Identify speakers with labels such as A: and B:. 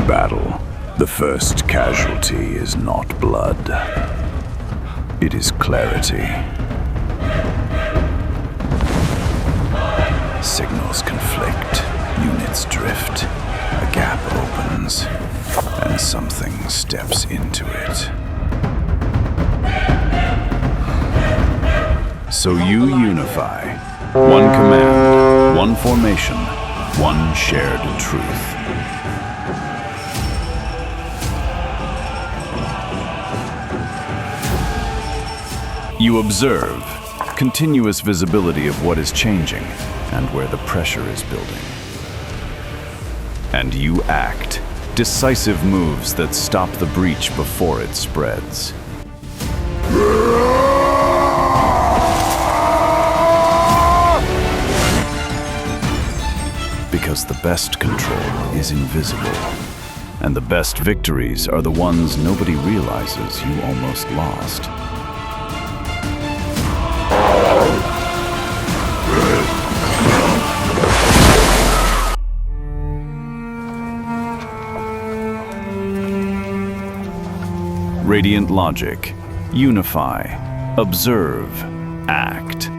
A: battle, the first casualty is not blood. It is clarity. Signals conflict, units drift, a gap opens, and something steps into it. So you unify. One command, one formation, one shared truth. You observe, continuous visibility of what is changing and where the pressure is building. And you act, decisive moves that stop the breach before it spreads. Because the best control is invisible, and the best victories are the ones nobody realizes you almost lost. Radiant logic. Unify. Observe. Act.